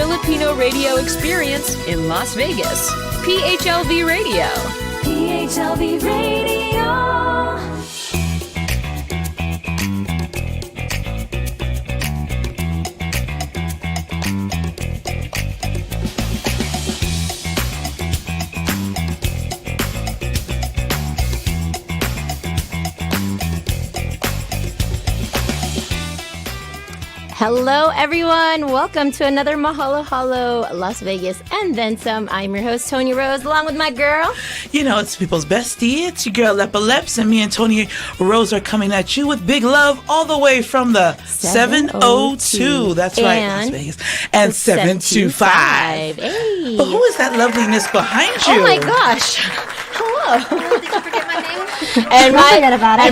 Filipino radio experience in Las Vegas. PHLV Radio. PHLV Radio. Hello, everyone. Welcome to another Mahalo Halo Las Vegas and then some. I'm your host, Tony Rose, along with my girl. You know, it's people's bestie. It's your girl, Lepa Leps, and me and Tony Rose are coming at you with big love all the way from the 702. That's right, Las Vegas. And 725. Hey. But who is that loveliness behind you? Oh, my gosh. Hello. Did you forget my name? And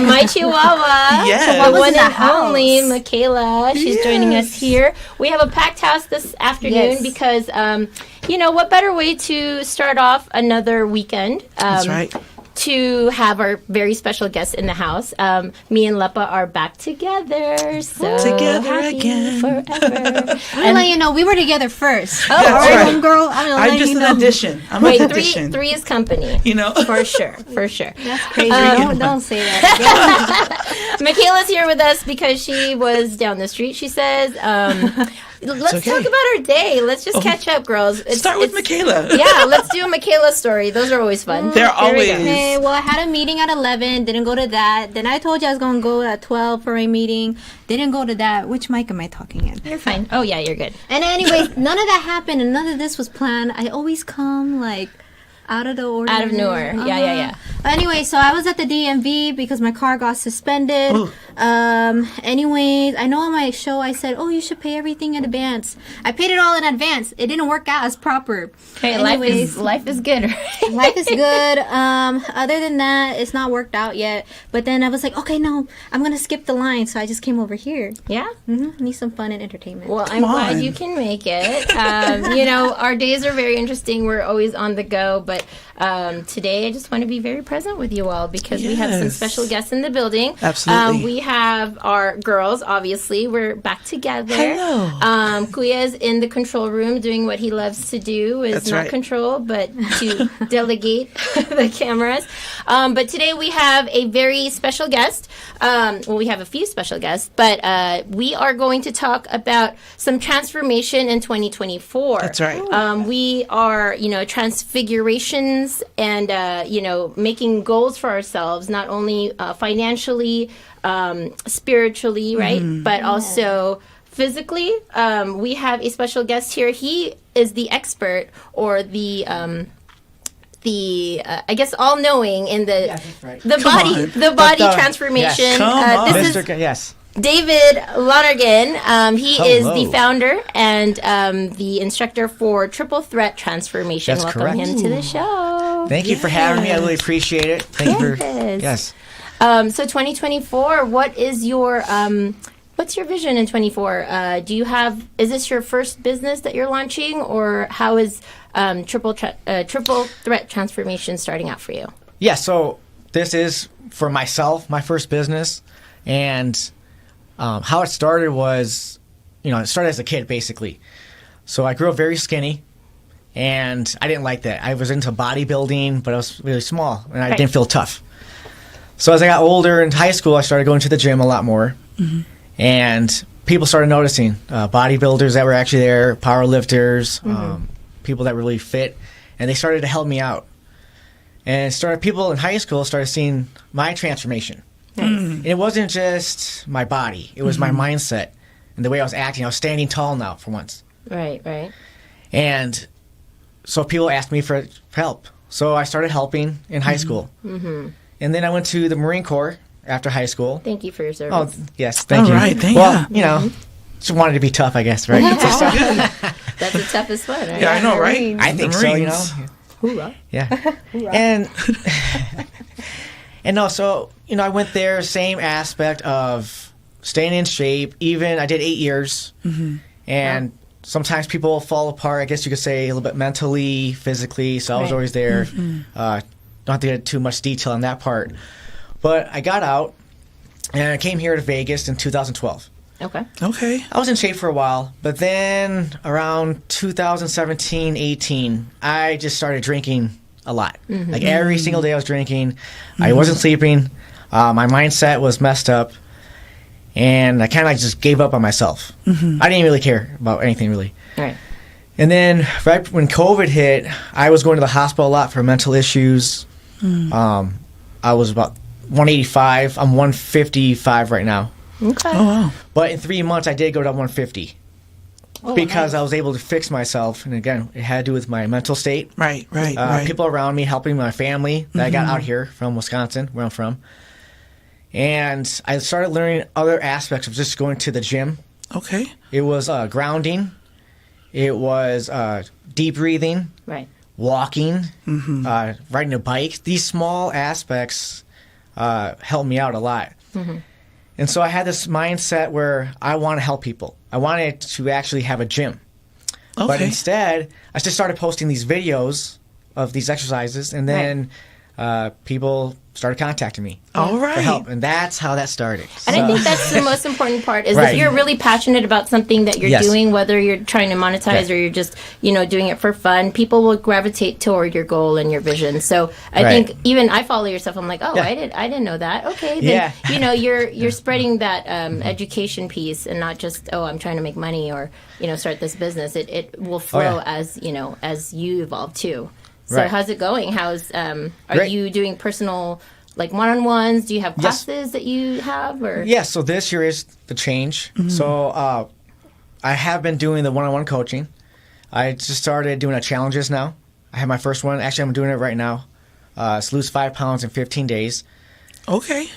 my Chihuahua, Yes. the one and only Michaela. She's joining us here. We have a packed house this afternoon because, you know, what better way to start off another weekend? That's right. To have our very special guest in the house. Me and Lepa are back together. So Together happy again. forever. I'm letting you know, we were together first. Oh, That's all right. Girl, I'm just an addition. I'm Wait, an addition. three is company. You know? For sure. That's crazy. Don't say that. Michaela's here with us because she was down the street, she says. Let's okay. talk about our day. Let's just catch up, girls. Start with Michaela. Yeah, let's do a Michaela story. Those are always fun. They're Here we go. always. Okay, well, I had a meeting at 11. Didn't go to that. Then I told you I was going to go at 12 for a meeting. Didn't go to that. Which mic am I talking in? You're fine. Oh, yeah, you're good. And anyways, none of that happened and none of this was planned. I always come, like, out of the ordinary. Out of nowhere. Yeah. Anyway, so I was at the DMV because my car got suspended. Ooh. Anyways, I know on my show I said, oh, you should pay everything in advance. I paid it all in advance. It didn't work out as proper. Hey, Anyways, life is good, right? life is good. Other than that, it's not worked out yet. But then I was like, okay, no, I'm going to skip the line. So I just came over here. Yeah? Need some fun and entertainment. Well, I'm glad on. you can make it. You know, our days are very interesting. We're always on the go, but today I just want to be very present with you all because we have some Yes. special guests in the building. Absolutely. We have our girls, obviously. We're back together. Hello. Kuya is in the control room doing what he loves to do, is That's not right. control, but to delegate the cameras. But today we have a very special guest. Well, we have a few special guests, but we are going to talk about some transformation in 2024. That's right. We are, you know, transfigurations and, you know, making goals for ourselves, not only financially, spiritually, right? But also physically. We have a special guest here. He is the expert or the I guess all-knowing in the the body transformation. Yes. Come on. This Mr. is Yes. David Lonergan. He is the Hello. founder and the instructor for Triple Threat Transformation. That's Welcome correct. him to the show. Thank you for having me. I really appreciate it. Thank you for Yes. yes. So 2024, what is your what's your vision in 24? Do you have, is this your first business that you're launching, or how is Triple Threat Transformation starting out for you? Yeah, so this is for myself, my first business, and how it started was, you know, it started as a kid basically. So I grew up very skinny, and I didn't like that. I was into bodybuilding, but I was really small, and I didn't feel tough. So as I got older in high school, I started going to the gym a lot more, and people started noticing bodybuilders that were actually there, power lifters, people that were really fit, and they started to help me out. And people in high school started seeing my transformation. And it wasn't just my body; it was my mindset and the way I was acting. I was standing tall now for once. Right. And so people asked me for help. So I started helping in high school. And then I went to the Marine Corps after high school. Thank you for your Oh, service. yes, thank you. All right, thank well, you. you know, just wanted to be tough, I guess, right? That's the toughest one, right? Yeah, I know, right? I think The so, you Marines. know. Hoorah. Yeah. And no, so, you know, I went there, same aspect of staying in shape. Even I did 8 years. And sometimes people fall apart, I guess you could say, a little bit mentally, physically. So I was Right. always there. Don't have to get too much detail on that part. But I got out, and I came here to Vegas in 2012. Okay. I was in shape for a while, but then around 2017, 18, I just started drinking a lot. Like every single day I was drinking. I wasn't sleeping. My mindset was messed up. And I kind of just gave up on myself. I didn't really care about anything, really. Right. And then right when COVID hit, I was going to the hospital a lot for mental issues. I was about 185. I'm 155 right now. Okay. Oh, wow. But in 3 months, I did go to 150 because I was able to fix myself. And again, it had to do with my mental state. Right. People around me, helping my family that I got out here from Wisconsin, where I'm from. And I started learning other aspects of just going to the gym. Okay. It was grounding. It was deep breathing. Right. Walking. Riding a bike. These small aspects helped me out a lot. And so I had this mindset where I want to help people. I wanted to actually have a gym. Okay. But instead, I just started posting these videos of these exercises, and then people started contacting me All right. for help. And that's how that started. And I think that's the most important part is Right. if you're really passionate about something that you're Yes. doing, whether you're trying to monetize or you're just, doing it for fun, people will gravitate toward your goal and your vision. So I Right. think even I follow your stuff. I'm like, oh, Yeah. I didn't know that. Okay. Then, Yeah. you're spreading that education piece and not just, oh, I'm trying to make money or, start this business. It will flow as you evolve too. So Right. how's it going? Are Great. you doing personal, like one-on-ones? Do you have Yes. classes that you have? Or Yeah, so this year is the change. So I have been doing the one-on-one coaching. I just started doing challenges now. I have my first one. Actually, I'm doing it right now. It's lose 5 pounds in 15 days. Okay.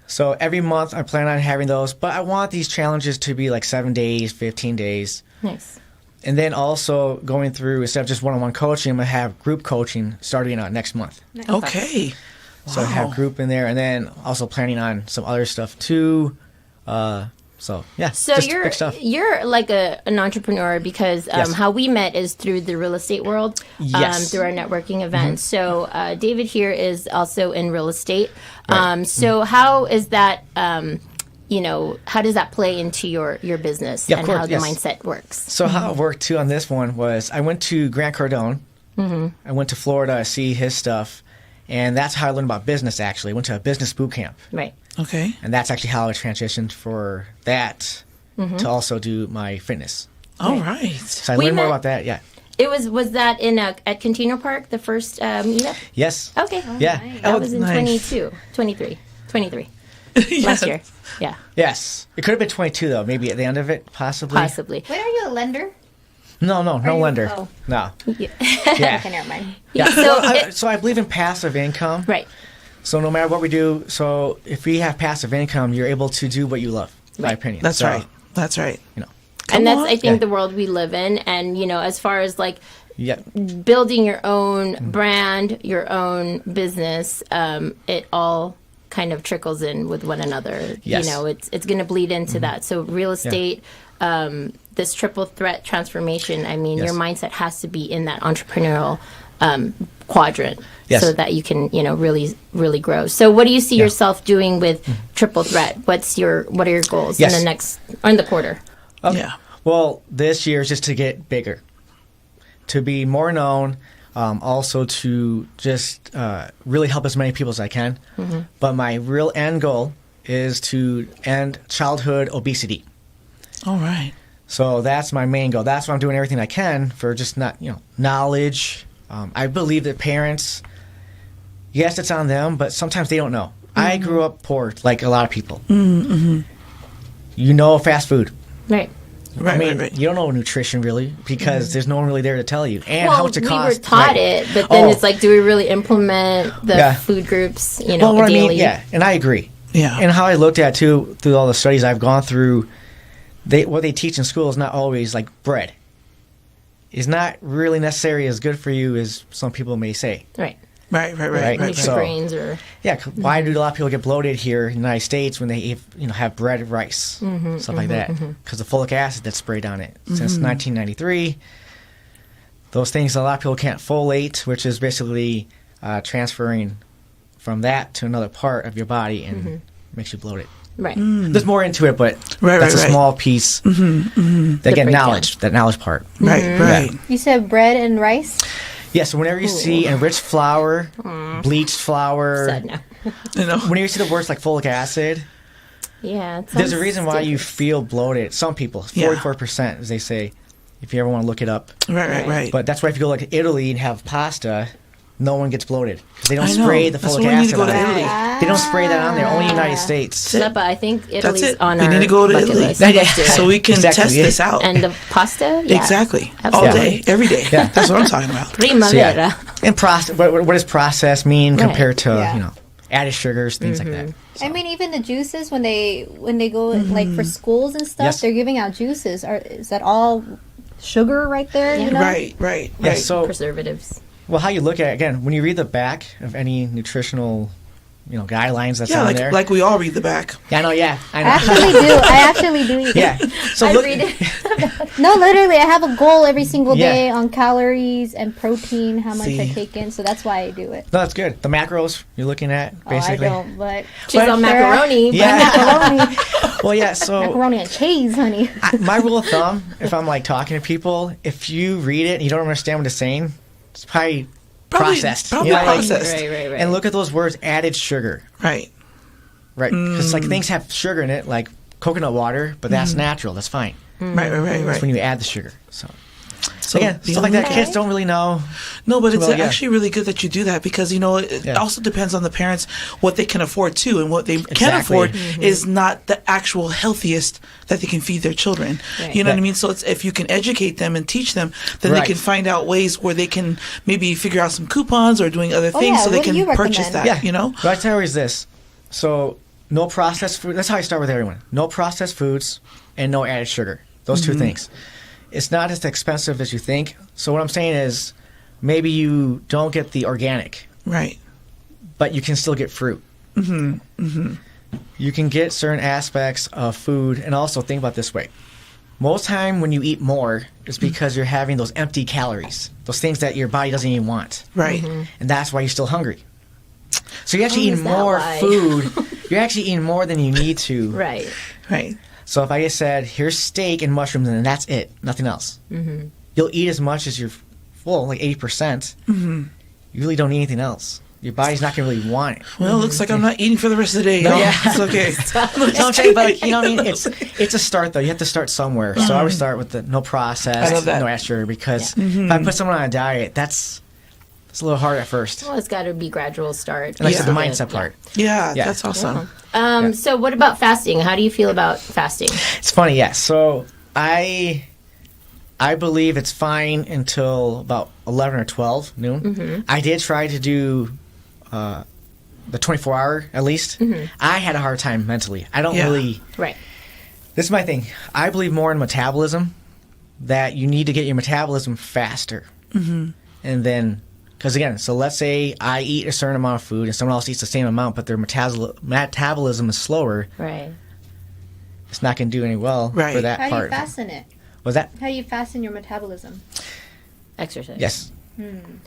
So every month I plan on having those, but I want these challenges to be like 7 days, 15 days. Nice. And then also going through, instead of just one-on-one coaching, I'm going to have group coaching starting next month. Okay. So I have group in there, and then also planning on some other stuff too. So just big stuff. you're like an entrepreneur because Yes. how we met is through the real estate world, Yes. through our networking events. So David here is also in real estate. Right. So how is that? How does that play into your business Yeah, of and course, how the yes. mindset works? So how it worked too on this one was I went to Grant Cardone. I went to Florida to see his stuff, and that's how I learned about business. Actually, I went to a business boot camp, Right. Okay. and that's actually how I transitioned for that to also do my fitness. All right. So I We learned more met- about that. Yeah. It was that in at Cantino Park the first meetup? Yes. Okay. Yeah. That was in nice. 23 Yes. last year. Yeah, Yes. It could have been 22 though. Maybe at the end of it, possibly. possibly. Wait, are you a lender? No, no you- lender. oh. No. Yeah. Yeah. Okay, never mind. Yeah. So So I believe in passive income. Right. So no matter what we do, so if we have passive income, you're able to do what you love. In my opinion. That's So, right. That's right. You know. And that's, on. I think, Yeah. the world we live in. And, as far as like Yeah. building your own brand, your own business, it all kind of trickles in with one another. Yes. It's going to bleed into that. So real estate, this triple threat transformation, I mean, Yes. your mindset has to be in that entrepreneurial quadrant Yes. so that you can, really, really grow. So what do you see yourself doing with triple threat? What are your goals Yes. in the quarter? Yeah. Well, this year is just to get bigger, to be more known, also to just really help as many people as I can. But my real end goal is to end childhood obesity. All right. So that's my main goal. That's why I'm doing everything I can for just knowledge. I believe that parents, yes, it's on them, but sometimes they don't know. I grew up poor, like a lot of people. Fast food. Right. Right. I mean, right. you don't know nutrition really because there's no one really there to tell you. And how much it costs. We were taught right. it, but then Oh. it's like, do we really implement the Yeah. food groups, Well, what daily? I mean, yeah, and I agree. Yeah. And how I looked at too through all the studies I've gone through, what they teach in school is not always like bread. Is not really necessarily as good for you as some people may say. Right. Right. Right. Right. Right. Right. Make So- your brains or Yeah, why do a lot of people get bloated here in the United States when they have bread and rice, stuff like that? Because the folic acid that's sprayed on it since 1993. Those things a lot of people can't folate, which is basically transferring from that to another part of your body and makes you bloated. Right. There's more into it, but Right, that's right, a small piece. That get breakdown. knowledge, that knowledge part. Right, right. You said bread and rice? Yeah, so whenever you see enriched flour, bleached flour, Sad now. You know, whenever you see the words like folic acid, Yeah. it there's a sounds reason why you different. feel bloated. Some people, Yeah. 44%, as they say, if you ever want to look it up. right. But that's why if you go like to Italy and have pasta, no one gets bloated because they don't I know. spray the That's folic why we need acid to go on to it. Italy. They don't spray that on there. Only United States. Lepa, I think Italy's it. on We our need to go to bucket Italy. list. Yeah. Let's do it. So we can Exactly, test yeah. this out. And the pasta? Yeah. Exactly. All Absolutely. day, every day. Yeah. That's what I'm talking about. Primavera. And process. What does process mean Right. compared to Yeah. added sugars, things like that? I mean, even the juices when they go like for schools and stuff, Yes. they're giving out juices. Is that all sugar right there? Yeah. You know? Right. Yeah. So, Preservatives. well, how you look at it again when you read the back of any nutritional, guidelines that's Yeah, on there. like we all read the back. Yeah, I know. Yeah, I know. I actually do. Yeah. So I look. read it. No, literally, I have a goal every single Yeah. day on calories and protein, how much I See. take in. So that's why I do it. No, that's good. The macros you're looking at basically. Oh, I don't, but She's on macaroni. Yeah. macaroni, Well, yeah. So macaroni and cheese, honey. my rule of thumb, if I'm like talking to people, if you read it and you don't understand what it's saying, it's probably processed. Probably You know, like- processed. Right. And look at those words: added sugar. Right. Right. Because like things have sugar in it, like coconut water, but that's natural. That's fine. Right. That's when you add the sugar. So So again, be stuff like on that. the Kids don't really know. No, but it's Well, yeah. actually really good that you do that because it Yeah. also depends on the parents what they can afford too, and what they can Exactly. afford is not the actual healthiest that they can feed their children. Right. You know what I Yeah. mean? So it's, if you can educate them and teach them, then Right. they can find out ways where they can maybe figure out some coupons or doing other things yeah, so they what do can you purchase recommend? that. Yeah. You know? What I tell you is this. So no processed food. That's how I start with everyone. No processed foods and no added sugar. Those two things. It's not as expensive as you think. So what I'm saying is maybe you don't get the organic, Right. but you can still get fruit. You can get certain aspects of food, and also think about it this way. Most time when you eat more, it's because you're having those empty calories, those things that your body doesn't even want, Right. and that's why you're still hungry. So you're actually Oh, is eating that more why? food. You're actually eating more than you need to. Right. Right. So if I just said, here's steak and mushrooms, and that's it, nothing else. You'll eat as much as you're full, like 80%. You really don't need anything else. Your body's not going to really want it. Well, it looks like I'm not eating for the rest of the day. Y'all. Yeah. It's okay. No, I'm saying, but you know what I mean? It's a start, though. You have to start somewhere. So I would start with the no I processed, love that. no added sugar, because if I put someone on a diet, that's a little hard at first. Well, it's got to be gradual start. And like I said, the Yeah. mindset part. Yeah, Yeah. that's awesome. So what about fasting? How do you feel about fasting? It's funny, yeah. So I believe it's fine until about 11 or 12 noon. I did try to do the 24-hour at least. I had a hard time mentally. I don't Yeah. really. Right. This is my thing. I believe more in metabolism, that you need to get your metabolism faster. And then, because again, so let's say I eat a certain amount of food and someone else eats the same amount, but their metabolism is slower. Right. It's not going to do any well Right. for that How do you part. fasten it? Was that? How do you fasten your metabolism? Exercise. Yes.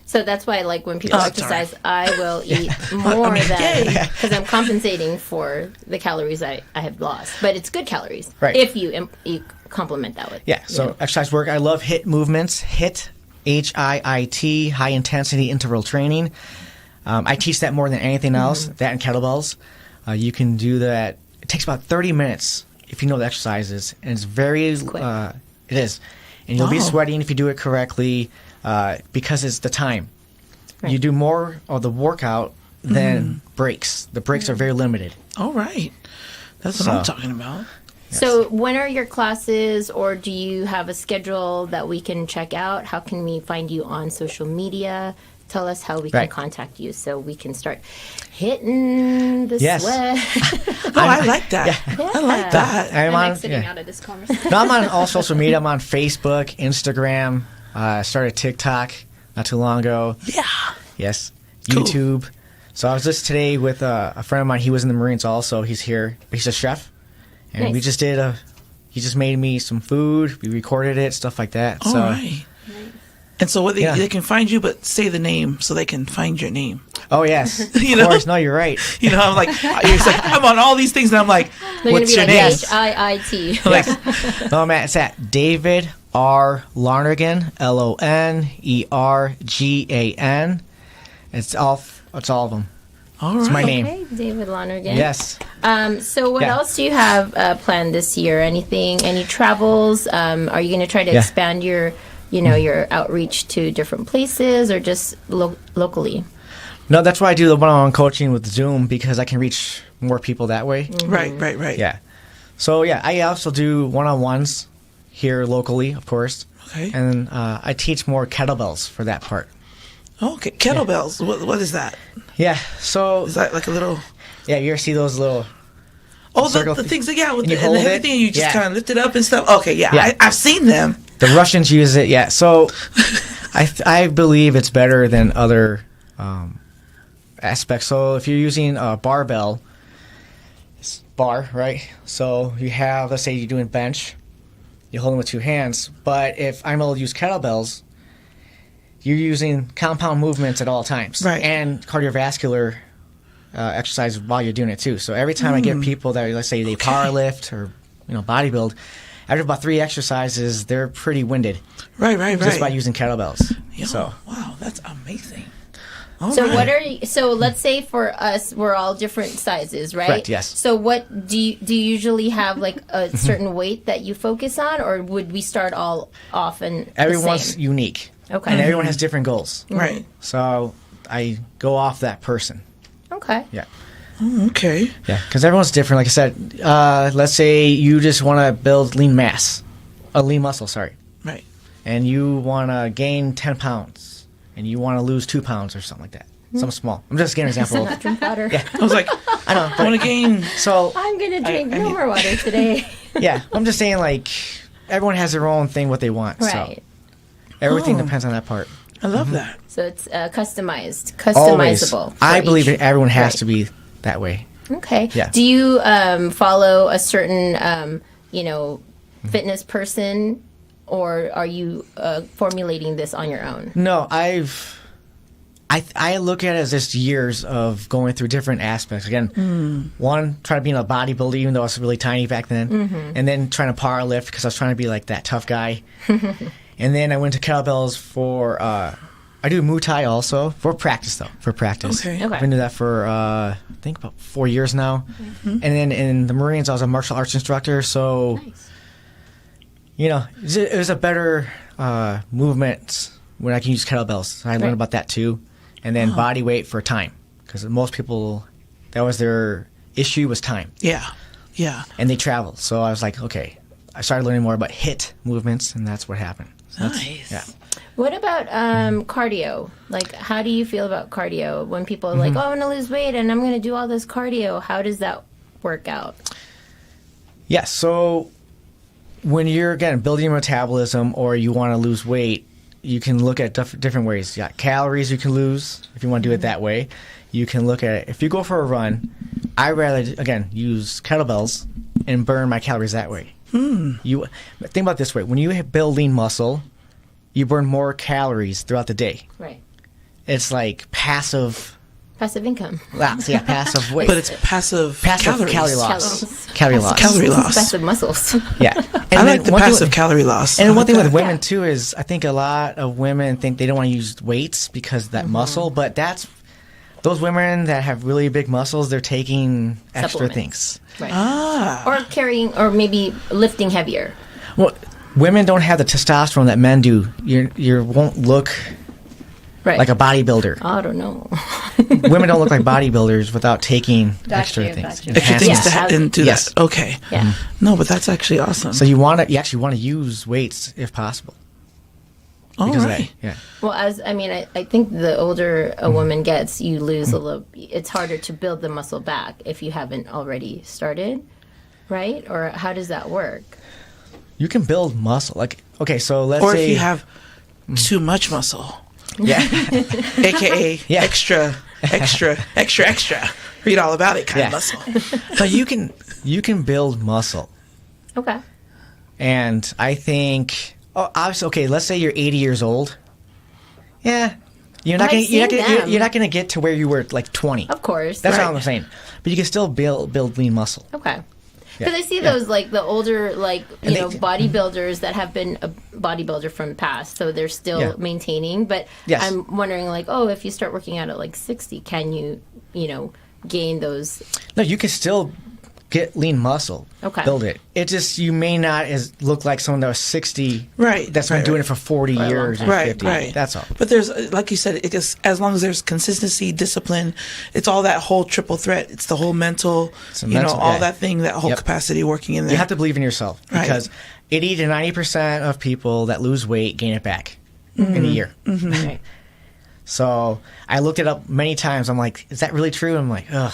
So that's why, like, when people Oh, exercise, I will eat more yay. than because I'm compensating for the calories I have lost. But it's good calories Right. if you complement that with. Yeah, so exercise work. I love HIIT movements. HIIT, HIIT, high intensity interval training. I teach that more than anything else, that and kettlebells. You can do that. It takes about 30 minutes if you know the exercises, and it's very, quick. it is. And you'll be Wow. sweating if you do it correctly because it's the time. Right. You do more of the workout than breaks. The breaks are very limited. All right. That's what So- I'm talking about. So when are your classes, or do you have a schedule that we can check out? How can we find you on social media? Tell us how we can Right. contact you so we can start hitting the Yes. sweat. Oh, I like that. I like that. I'm on, exiting yeah. out of this conversation. No, I'm on all social media. I'm on Facebook, Instagram. I started TikTok not too long ago. Yeah. Yes. Cool. YouTube. So I was just today with a friend of mine. He was in the Marines also. He's here. He's a chef. And we Nice. just he just made me some food. We recorded it, stuff like that. All so right. And so what Yeah. they can find you, but say the name so they can find your name. Oh yes, You of know? course. No, you're right. You know, I'm like, it's like I'm on all these things, and I'm like, They're what's your gonna be name? like HIIT. Yes. No, man, it's at David R. Lonergan, Lonergan. It's all of them. All It's my right. name. Okay, David Lonergan. Yes. So what Yeah. else do you have planned this year? Anything? Any travels? Are you going to try to Yeah. expand your, your outreach to different places or just locally? No, that's why I do the one-on-one coaching with Zoom, because I can reach more people that way. Right. Yeah. So yeah, I also do one-on-ones here locally, of course. Okay. And I teach more kettlebells for that part. Okay. Kettlebells. What is that? Yeah. So Is that like a little? yeah, you ever see those little? Oh, circle the thi- things that with and you and hold it? everything, and you just Yeah. kind of lift it up and stuff. Okay, yeah. Yeah. I've seen them. The Russians use it. Yeah. So I believe it's better than other aspects. So if you're using a barbell, it's bar, right? So you have, let's say you're doing bench, you hold them with two hands. But if I'm able to use kettlebells, you're using compound movements at all times, Right. and cardiovascular exercise while you're doing it too. So every time I get people that, let's say they power lift or bodybuild, after about 3 exercises, they're pretty winded Right. just by using kettlebells. Yo, So wow, that's amazing. So what are you, so let's say for us we're all different sizes, right? Correct, yes. So what do you usually have like a certain weight that you focus on, or would we start all off and everyone's unique. Okay. And everyone has different goals. Right. So I go off that person. Okay. Yeah. Okay. Yeah. Because everyone's different. Like I said, let's say you just want to build lean muscle, sorry. Right. And you want to gain 10 pounds. And you want to lose 2 pounds or something like that. Something small. I'm just giving an example. Not drink water. I was like, I know. I want to gain. So, I'm gonna drink I no mean- more water today. yeah. I'm just saying, like, everyone has their own thing, what they want. Right. So everything Oh. depends on that part. I love that. So it's Always. customizable. for I believe each- everyone has right. to be that way. Okay. Yeah. Do you follow a certain fitness person, or are you formulating this on your own? No, I look at it as just years of going through different aspects. Again, one, trying to be in a bodybuilder, even though I was really tiny back then, and then trying to power lift because I was trying to be like that tough guy. And then I went to kettlebells for, I do Muay Thai also, for practice though, Okay. Okay. I've been doing that for, I think about 4 years now. And then in the Marines, I was a martial arts instructor, so, it was a better movement when I can use kettlebells. So I learned about that too. And then body weight for time, because most people, that was their issue, was time, Yeah. and they travel. So I was like, okay, I started learning more about HIIT movements, and that's what happened. So that's- Nice. Yeah. What about cardio? Like, how do you feel about cardio when people are like, "Oh, I'm gonna lose weight and I'm gonna do all this cardio"? How does that work out? Yeah. So when you're, again, building your metabolism or you want to lose weight, you can look at different ways. You got calories you can lose if you want to do it that way. You can look at it. If you go for a run, I rather, again, use kettlebells and burn my calories that way. You think about it this way: when you build lean muscle, you burn more calories throughout the day. Right. It's like passive Passive income. loss. Yeah, passive weight. But it's passive passive calorie loss. Calories. Calorie loss. Calorie loss. Passive muscles. Yeah. And I then like the one thing passive with- calorie loss. And I one like thing with that. women too is I think a lot of women think they don't want to use weights because of that muscle, but that's those women that have really big muscles, they're taking extra Supplements. things. Right. Or carrying, or maybe lifting heavier. Well, women don't have the testosterone that men do. You won't look Right. like a bodybuilder. I don't know. Women don't look like bodybuilders without taking extra you, things. got you. Extra things Yeah. to do Yes. that. Okay. Yeah. No, but that's actually awesome. So you actually want to use weights if possible. All Because right. of that. Yeah. Well, I think the older a woman gets, you lose a little. It's harder to build the muscle back if you haven't already started, right? Or how does that work? You can build muscle. Like, okay, so let's Or say if you have too much muscle, yeah. aka Yeah. extra. Read all about it, kind Yeah. of muscle. So you can build muscle. Okay. And I think, obviously, okay, let's say you're 80 years old Yeah. You're not I've seen them. you're not gonna get to where you were like 20. Of course. That's Right. what I'm saying. But you can still build lean muscle. Okay. Yeah. Because I see Yeah. those like the older And they- bodybuilders that have been a bodybuilder from the past, so they're still Yeah. maintaining. But Yes. I'm wondering like, if you start working out at like 60, can you gain those? No, you can still get lean muscle. Okay. Build it. It just you may not look like someone that was 60. Right, That's been right, doing right. it for 40 a long years time. or Right, 50. right. That's all. But there's, like you said, as long as there's consistency, discipline, it's all that whole triple threat. It's the whole mental, mental, all yeah. that thing, that whole Yep. capacity working in there. You have to believe in yourself Right. because 80 to 90% of people that lose weight gain it back in a year. Right. So I looked it up many times. I'm like, is that really true? I'm like, ugh.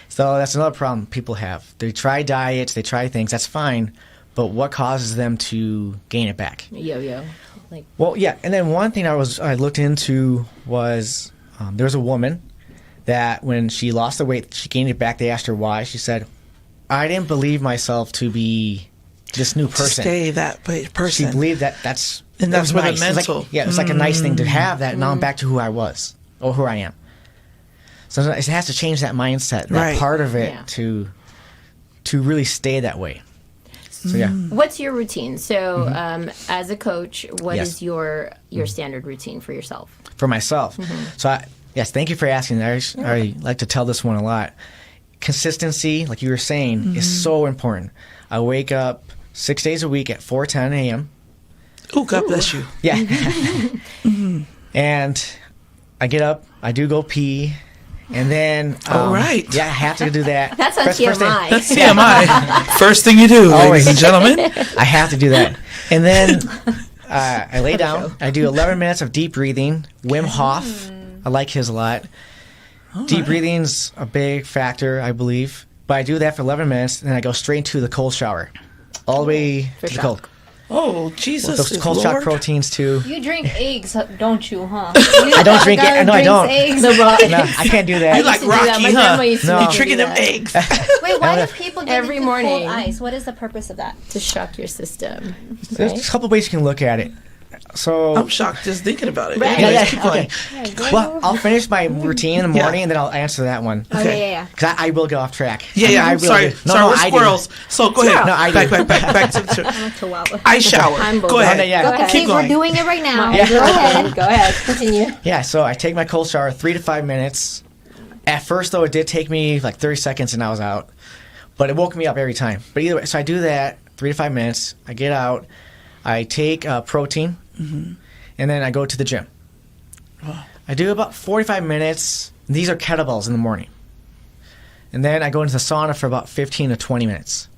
So that's another problem people have. They try diets, they try things. That's fine, but what causes them to gain it back? Yo-yo. Like, Well, yeah. And then one thing I looked into was there was a woman that when she lost the weight, she gained it back. They asked her why. She said, "I didn't believe myself to be this new to person." stay that person. She believed that's And that that's was where the nice. It was like- mental- yeah, it was like a nice thing to have that. Now I'm back to who I was or who I am. So it has to change that mindset, that Right. part of it Yeah. to really stay that way. So yeah, what's your routine? So, as a coach, what Yes. is your standard routine for yourself? for myself. So yes, thank you for asking. I like to tell this one a lot. Consistency, like you were saying, is so important. I wake up 6 days a week at 4:10 a.m. Oh, God bless you. Yeah. And I get up, I do go pee, and then All right. yeah, I have to do that. That's on First thing- TMI. That's TMI. First thing you do, Always. ladies and gentlemen. I have to do that. And then I lay down, I do 11 minutes of deep breathing, Wim Hof. I like his a lot. Deep breathing's a big factor, I believe. But I do that for 11 minutes, and then I go straight into the cold shower. All the way For to the shock. cold. Oh, Jesus. Those is cold shock Lord. proteins, too. You drink eggs, don't you, huh? I don't drink it. No, I don't. Eggs. The raw No, I can't do that. You like to do that. Rocky, My huh? grandma used to No. make You me tricking do them that. eggs. Wait, why do people get Every into morning. cold ice? What is the purpose of that? to shock your system. There's a couple ways you can look at it. So I'm shocked just thinking about it. Right. Anyways, Yeah, keep going. okay. Well, I'll finish my routine in the Yeah. morning, and then I'll answer that one. Okay. Yeah. Because I will get off track. Yeah, I I'm will sorry. do- Sorry, we're I do. squirrels. So go ahead. No, I back do. to the Chihuahua. I shower. I'm Go both. ahead. Okay, yeah. Go ahead. Okay, Keep we're going. doing it right now. Yeah. Go ahead. Go ahead. Continue. Yeah, so I take my cold shower 3 to 5 minutes. At first, though, it did take me like 30 seconds and I was out. But it woke me up every time. But either way, so I do that 3 to 5 minutes. I get out. I take protein. And then I go to the gym. I do about 45 minutes. These are kettlebells in the morning. And then I go into the sauna for about 15 to 20 minutes.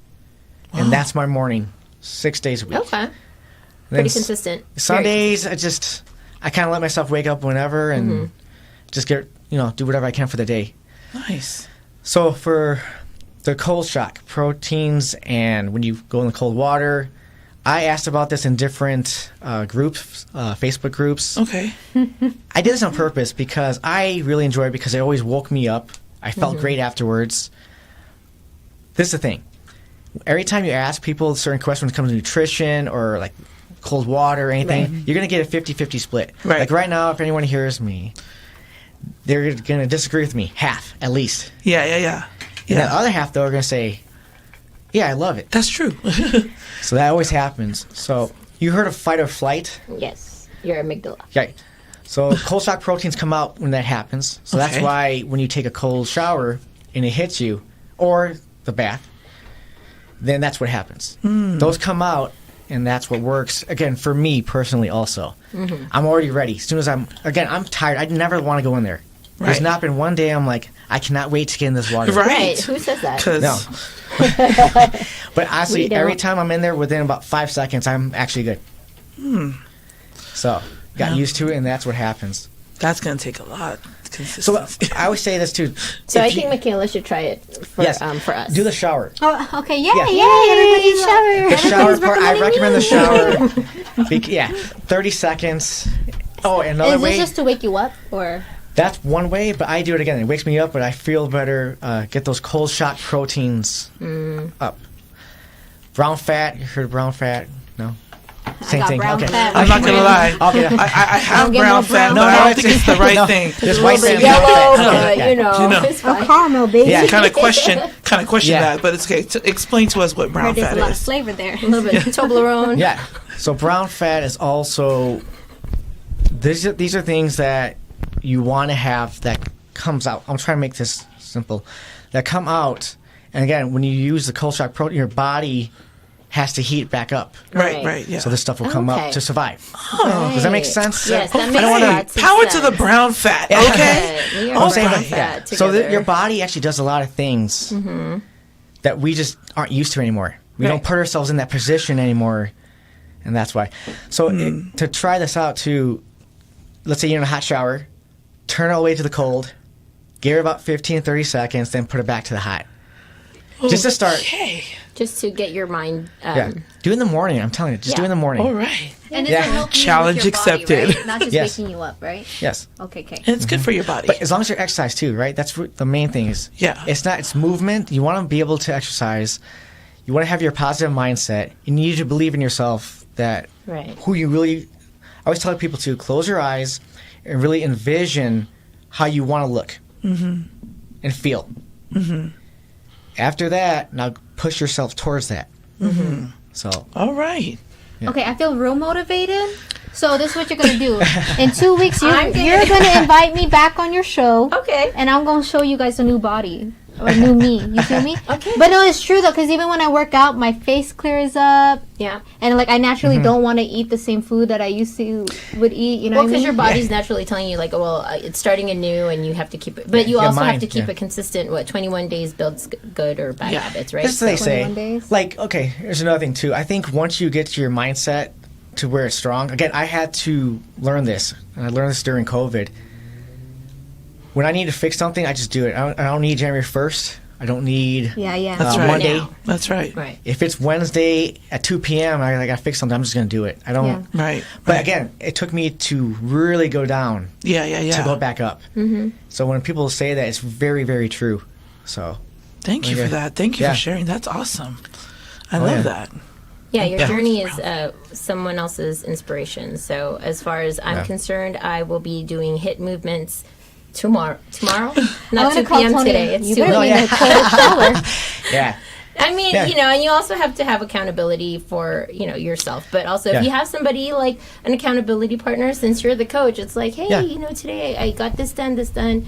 And that's my morning, 6 days a week. Okay. And then Pretty consistent. Sundays, I kind of let myself wake up whenever and just do whatever I can for the day. Nice. So for the cold shock, proteins, and when you go in the cold water, I asked about this in different groups, Facebook groups. Okay. I did this on purpose because I really enjoy it because it always woke me up. I felt great afterwards. This is the thing. Every time you ask people certain questions when it comes to nutrition or like cold water or anything, you're going to get a 50-50 split. Right. Like right now, if anyone hears me, they're going to disagree with me, half at least. Yeah. And the other half, though, are going to say, yeah, I love it. That's true. So that always happens. So you heard of fight or flight? Yes. Your amygdala. Okay. So cold shock proteins come out when that happens. So that's Okay. why when you take a cold shower and it hits you, or the bath, then that's what happens. Those come out, and that's what works. Again, for me personally also. I'm already ready. As soon as I'm tired. I never want to go in there. There's Right. not been one day I'm like, I cannot wait to get in this water. Right. Right. Who says that? 'Cause No. But honestly, We don't. every time I'm in there within about 5 seconds, I'm actually good. So, got used to it, and that's what happens. that's going to take a lot. So, Consistency. I always say this too. So If I you- think Michaela should try it for Yes. for us. do the shower. Oh, okay. Yay, Yeah. yay. Everybody's shower. The shower part, I recommend the shower. shower. 30 seconds. Oh, another Is way. this just to wake you up, or? That's one way, but I do it again. It wakes me up, but I feel better. Get those cold shock proteins up. Brown fat. You heard of brown fat? No? Same got thing. brown Okay. fat. I'm not going to lie. Okay. I have Don't get brown no fat, brown but I fat. don't think it's the right thing. There's A white little bit fat, brown yellow, fat. but you know, it's Oh, fine. caramel, baby. Yeah. Kind of question Yeah. that, but it's okay. Explain to us what brown There's fat a lot of is. flavor there. A little bit Toblerone. Yeah. So brown fat is also these are things that you want to have that comes out. I'm trying to make this simple. That come out, and again, when you use the cold shock protein, your body has to heat back up. Right, yeah. So this stuff will come Okay. up to survive. Does that make sense? Yes, that I makes don't wanna- lots of Power to the sense. brown fat, Yeah. okay? We are I'm saying brown that- fat So together. your body actually does a lot of things that we just aren't used to anymore. We don't Right. put ourselves in that position anymore, and that's why. So to try this out too, let's say you're in a hot shower, turn it all the way to the cold, give it about 15, 30 seconds, then put it back to the hot. Just to start. Okay. Just to get your mind. Yeah. Do it in the morning. I'm telling you. Just do it in the morning. All right. And Yeah. it's a help you Challenge with your body, accepted. right? Not just Yes. waking you up, right? Yes. Okay. And it's good for your body. But as long as you're exercise too, right? That's the main thing is. Yeah. It's movement. You want to be able to exercise. You want to have your positive mindset. You need to believe in yourself that Right. who you really. I always tell people to close your eyes and really envision how you want to look and feel. After that, now push yourself towards that. So All right. Okay, I feel real motivated. So this is what you're gonna do. In 2 weeks, you're I'm gonna invite me back on your show. Okay. And I'm gonna show you guys a new body. Or a new me. You feel me? Okay. But no, it's true though, because even when I work out, my face clears up. Yeah. And like I naturally don't want to eat the same food that I used to would eat. You know Well, what I because mean? your body's naturally telling you, like, oh, well, it's starting anew, and you have to keep it. But you Yeah, also have mind, to keep yeah. it consistent. 21 days builds good or bad Yeah. habits, right? that's what they say. 21 days. Like, okay, there's another thing too. I think once you get your mindset to where it's strong, again, I had to learn this, and I learned this during COVID. When I need to fix something, I just do it. I don't need January 1st. I don't need Yeah. That's Uh, right. Monday. Now. That's right. Right. If it's Wednesday at 2 p.m., I got to fix something, I'm just going to do it. I don't. Yeah. Right. But again, it took me to really go down Yeah. to go back up. So when people say that, it's very, very true. So Thank you for Okay. that. Thank you Yeah. for sharing. That's awesome. I Oh, love yeah. that. Yeah, your Yeah. journey is someone else's inspiration. So as far as I'm Yeah. concerned, I will be doing hit movements tomorrow. Tomorrow? I'm Not gonna 2 call p.m. Tony. today. It's You 2 better be in a.m. the cold shower. yeah, I mean, Yeah. you know, and you also have to have accountability for, you know, yourself. But also, if Yeah. you have somebody like an accountability partner, since you're the coach, it's like, hey, Yeah. you know, today I got this done,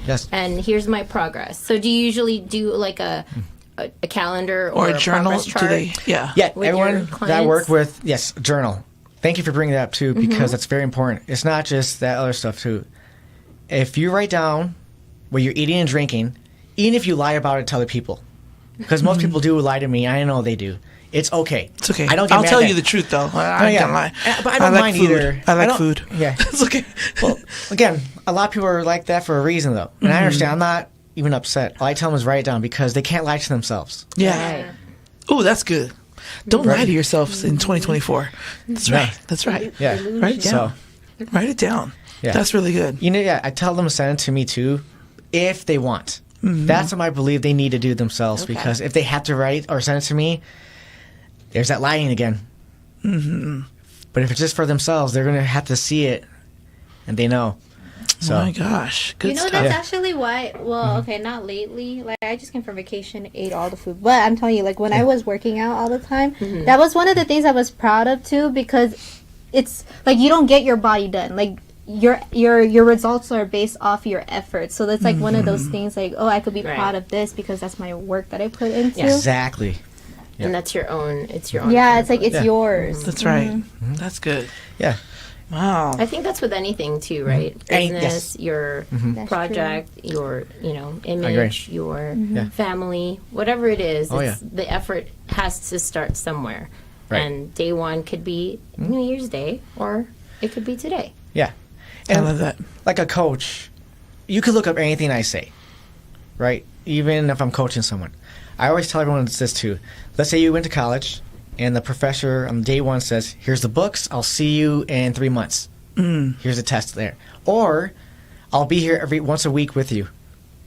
Yes. and here's my progress. So do you usually do like a calendar Or or a journal. progress chart? Do they? Yeah. yeah. With your Everyone that I work clients? with, yes, journal. Thank you for bringing that up too, because that's very important. It's not just that other stuff too. If you write down what you're eating and drinking, even if you lie about it to other people, because most people do lie to me, I know they do. It's okay. It's okay. I don't get I'll mad tell at you that. the truth, though. I Oh, ain't yeah. gonna lie. But I don't like mind food. either. I like don't- food. Yeah. It's okay. Well, again, a lot of people are like that for a reason, though. And I understand. I'm not even upset. All I tell them is write it down because they can't lie to themselves. Yeah. Right. Oh, that's good. Don't Right. lie to yourselves in 2024. That's right. That's right. Yeah. Write it down. Write it down. Yeah. That's really good. You know, yeah, I tell them to send it to me too, if they want. That's what I believe they need to do themselves, because if they have to write or send it to me, there's that lying again. But if it's just for themselves, they're going to have to see it, and they know. So, Oh my gosh. Good You know, stuff. that's Yeah. actually why. Well, okay, not lately. Like I just came from vacation, ate all the food. But I'm telling you, like when I was working out all the time, that was one of the things I was proud of too, because it's like you don't get your body done. Like your results are based off your efforts. So that's like one of those things. Like, oh, I could be Right. proud of this because that's my work that I put into. Yes. exactly. And that's your own. It's your own. Yeah, it's like it's Yeah. yours. That's right. That's good. Yeah. Wow. I think that's with anything too, right? Any- Business, yes. your That's project, your agree. image, your Yeah. family, whatever it is. Oh, it's, the effort has to start somewhere. Right. And day one could be New Year's Day, or it could be today. Yeah. I And love that. like a coach, you could look up anything I say, right? Even if I'm coaching someone. I always tell everyone this too. Let's say you went to college and the professor on day one says, here's the books, I'll see you in 3 months. Here's a test there. Or I'll be here once a week with you.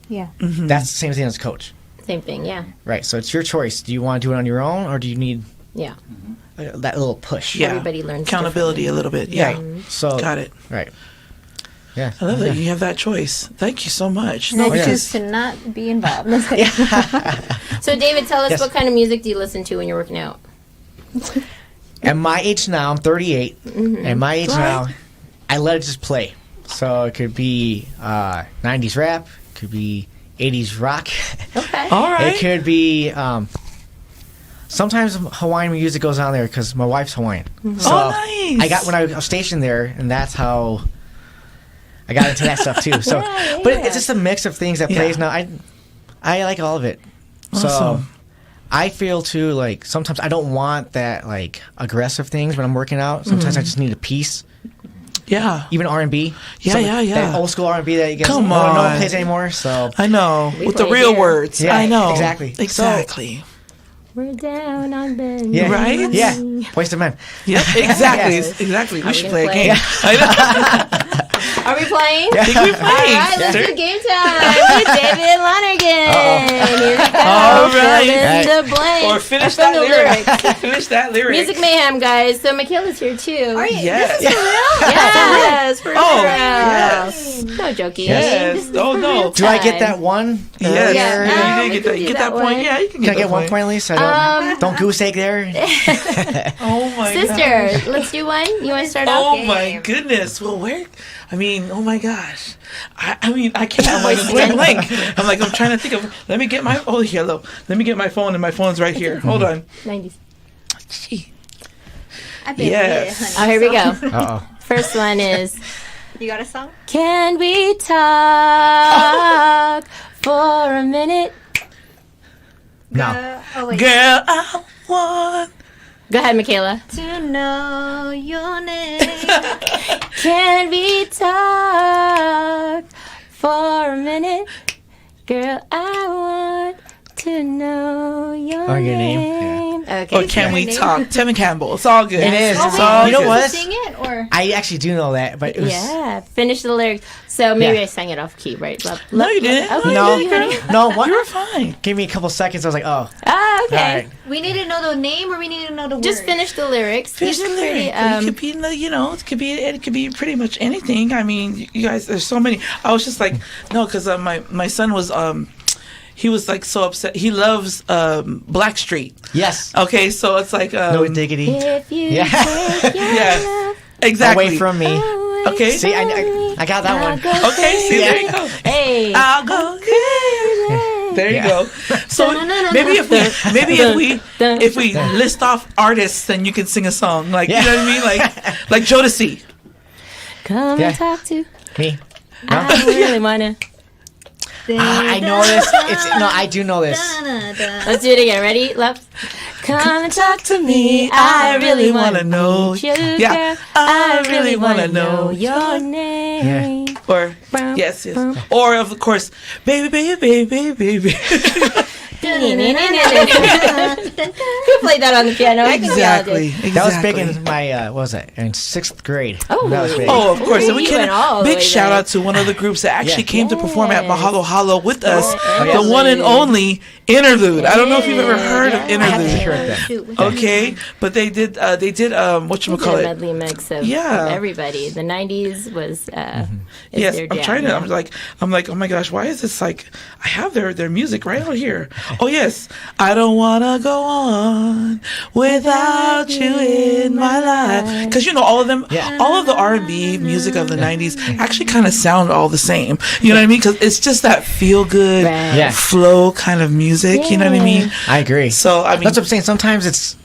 Yeah. That's the same thing as a coach. Same thing, yeah. Right. So it's your choice. Do you want to do it on your own or do you need Yeah. that little push. Yeah. Everybody learns accountability a little bit. Yeah. Right. So Got it. Right. Yeah. I love that you have that choice. Thank you so much. And I yes. choose to not be involved. Let's say. So, David, tell us Yes. what kind of music do you listen to when you're working out? At my age now, I'm 38. At my age now, I let it just play. So it could be 90s rap, it could be 80s rock. Okay. All right. It could be sometimes Hawaiian music goes on there because my wife's Hawaiian. So Oh, nice. I got when I was stationed there, and that's how I got into that stuff too. So, but it's just a mix of things that plays now. I like all of it. So Awesome. I feel too like sometimes I don't want that like aggressive things when I'm working out. Sometimes I just need a peace. Yeah. Even R&B. Yeah. That old school R&B that you guys Come no one on. plays anymore. So I know. We With the play real here. words. Yeah, I know. exactly. Exactly. We're down on bend. yeah, Right? Yeah, Boyz II Men. Yep. Exactly. Yes. Exactly. We Are we should gonna play a play? game. I know. Are we playing? I think we played. All right, let's do game time with David Lonergan. Here we go. All Fill right. in the blank. Or finish Fill that the lyric. Finish that lyric. Music mayhem, guys. So Michaela's here too. Are you? Yes. Yes, for Oh, real. yes. No joking. Yes. This is Oh, for no. real Do I get time. that one? Yes. earlier? Yeah. Yeah, you we did get can that. do You get that that point. one. Yeah, you can Can I get get that one point. point at least? I don't goose egg there. Oh my god. Sister, let's do one. You want to start off? Oh my goodness. Well, where? I mean, oh my gosh. I mean, I can't. I'm like, Voice blank. I'm trying to think of. Let me get my. Oh, hello. Let me get my phone, and my phone's right here. Hold on. 90s. Gee. I bet Yes. Oh, here we go. Uh-oh. First one is, You got a song? can we talk for a minute? No. Oh wait. Girl, I want. Go ahead, Michaela. To know your name. Can we talk for a minute? Girl, I want to know your Oh, your name? name. Okay. Or can we talk? Tevin Campbell. It's all good. It is. It's Oh, all you know good. what? Sing it or I actually do know that, but it was Yeah, finish the lyrics. So maybe Yeah. I sang it off key, right? No, you didn't. Okay. no, you didn't. no. What? You were fine. Give me a couple seconds. I was like, oh, Ah, okay. all right. we need to know the name or we need to know the word? Just finish the lyrics. Finish These the are pretty, lyric. It could be, it could be pretty much anything. I mean, you guys, there's so many. I was just like, no, because my son was he was like so upset. He loves Blackstreet. Yes. Okay, so it's like No diggity. If you Yeah. take your Yes. love Exactly. Away from me. away Okay. See, from me, I got that I'll one. go Okay, see, there you go. Hey. I'll go. There you Yeah. go. So maybe if we list off artists, then you can sing a song. Like Yeah. you know what I mean? Like Jodeci. Come Yeah. and talk to. Me. I really wanna. I know this. I do know this. Let's do it again. Ready? Left. Come and talk to me. I really wanna know. meet you, Yeah. girl. I really wanna know your Yeah. name. Or yes. Or of course, baby, baby, baby, baby. Who played that on the piano? I think we all did. Exactly. That was big in my what was it? In 6th grade. Oh. That was big. Oh, of course. And we You can went all the big way shout back. out to one of the groups that actually Yeah. came to perform at Yes. Mahalo Halo with us, yes. the one and only Interlude. I don't know if you've ever heard of I have to Interlude. hear it then. Shoot. Okay, but they did We did a whatchamacallit. medley mix of Yeah. everybody. The 90s was is Yes, their I'm jam. trying to. I'm like, oh my gosh, why is this like? I have their music right out here. Oh yes, I don't wanna go on without you in my life. Because you know all of them, Yeah. all of the R&B music of the '90s actually kind of sound all the same. You know what I mean? Because it's just that feel good Right. Yeah. flow kind of music. You know what I mean? I agree. So I mean, That's what I'm saying. Sometimes it's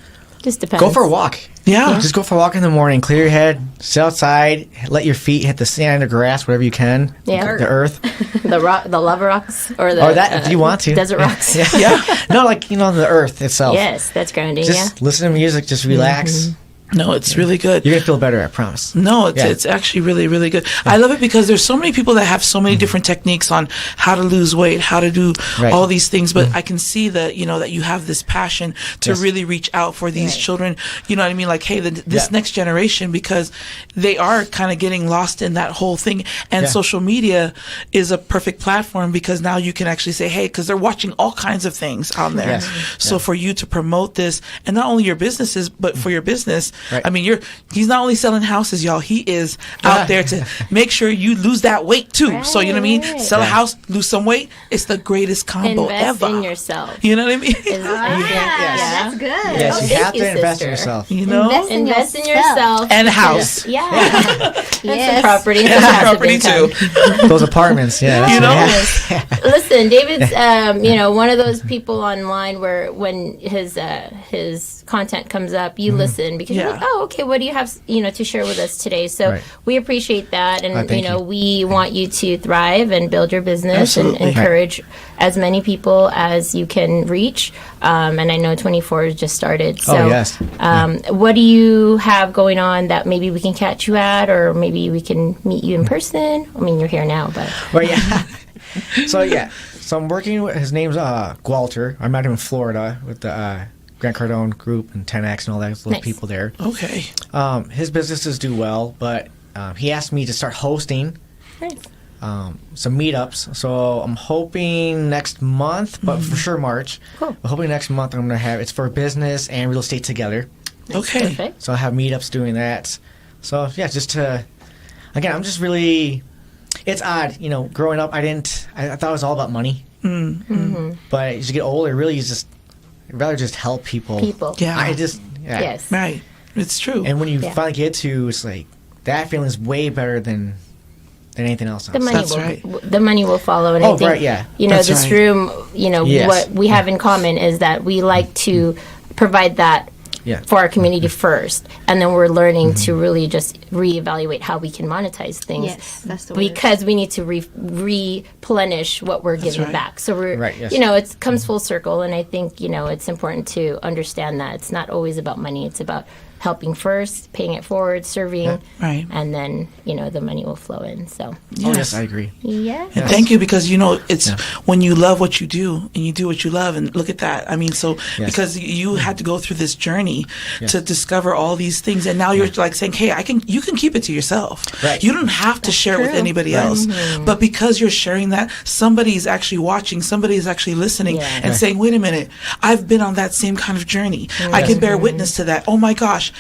Just depends. go for a walk. yeah. Just go for a walk in the morning. Clear your head. Sit outside. Let your feet hit the sand or grass, whatever you can. Yeah. The earth. the lava rocks or the Or that if you want to. desert rocks. Yeah. No, like the earth itself. Yes, that's grounding. Just listen to music. Just relax. No, it's really good. You're gonna feel better, I promise. No, it's actually really, really good. I love it because there's so many people that have so many different techniques on how to lose weight, how to do all these things. But I can see that, that you have this passion to really reach out for these children. You know what I mean? Like, hey, this next generation, because they are kind of getting lost in that whole thing. And social media is a perfect platform because now you can actually say, hey, because they're watching all kinds of things on there. So for you to promote this, and not only your businesses, but for your business, I mean, he's not only selling houses, y'all. He is out there to make sure you lose that weight too. So you know what I mean? Sell a house, lose some weight. It's the greatest combo invest ever. in yourself. You know what I mean? That's good. Yes, you have to invest in yourself. You know, invest in yourself and a house. Some property. Property too. Those apartments. Listen, David's one of those people online where when his content comes up, you listen because you're like, oh, okay, what do you have to share with us today? So we appreciate that, and we want you to thrive and build your business and encourage as many people as you can reach. And I know 24 has just started. So what do you have going on that maybe we can catch you at, or maybe we can meet you in person? I mean, you're here now, but So I'm working with, his name's Gwalter. I'm out here in Florida with the Grant Cardone group and 10X and all those little people there. Okay. His businesses do well, but he asked me to start hosting some meetups. So I'm hoping next month, but for sure March. Cool. I'm hoping next month I'm going to have, it's for business and real estate together. Okay. Perfect. So I have meetups doing that. So just to, again, I'm just really, it's odd, growing up, I thought it was all about money. But as you get older, really I'd rather just help people. Yeah. Yes. Right. It's true. And when you finally get to, it's like, that feeling is way better than anything else. The money will follow. And I think, That's this room, what we have in common is that we like to provide that for our community first, and then we're learning to really just reevaluate how we can monetize things. Yes, that's the word. Because we need to replenish what we're giving back. So we're, it comes full circle, and I think it's important to understand that it's not always about money. It's about helping first, paying it forward, serving, and then the money will flow in. So yes, I agree. Yeah. And thank you, because it's when you love what you do and you do what you love, and look at that. I mean, because you had to go through this journey to discover all these things, and now you're like saying, hey, you can keep it to yourself. Right. You don't have to share it with anybody else. But because you're sharing that, somebody's actually watching, somebody's actually listening and saying, wait a minute, I've been on that same kind of journey. I can bear witness to that. Oh my gosh,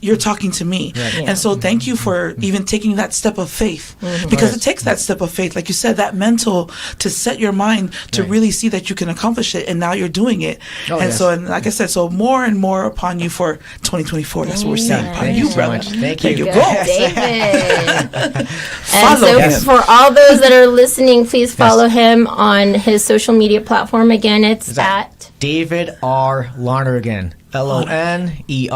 you're talking to me. And so thank you for even taking that step of faith, because it takes that step of faith, like you said, that mental, to set your mind to really see that you can accomplish it, and now you're doing it. So, and like I said, so more and more upon you for 2024. That's what we're saying upon you, brother. Thank you. David. And so for all those that are listening, please follow him on his social media platform. Again, it's at David R. Lonergan. Lonergan. It's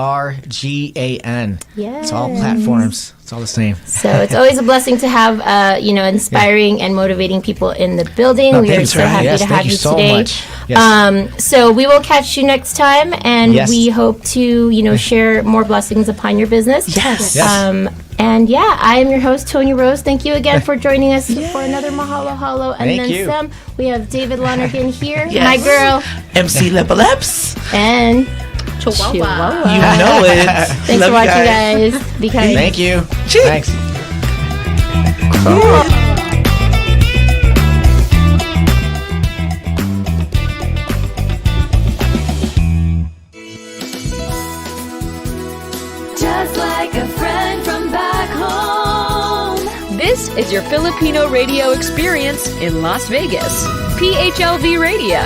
all platforms. It's all the same. So it's always a blessing to have, inspiring and motivating people in the building. We are so happy to have you today. Much. So we will catch you next time, and we hope to, share more blessings upon your business. Yes. And I am your host, Tony Rose. Thank you again for joining us for another Mahalo Halo. And Thank then you. some. We have David Lonergan here, my girl. MC Lepaleps. And Chihuahua. You know it. Thanks for watching, guys. Be kind. Thank you. Cheers. Thanks. Just like a friend from back home. This is your Filipino radio experience in Las Vegas. PHLV Radio.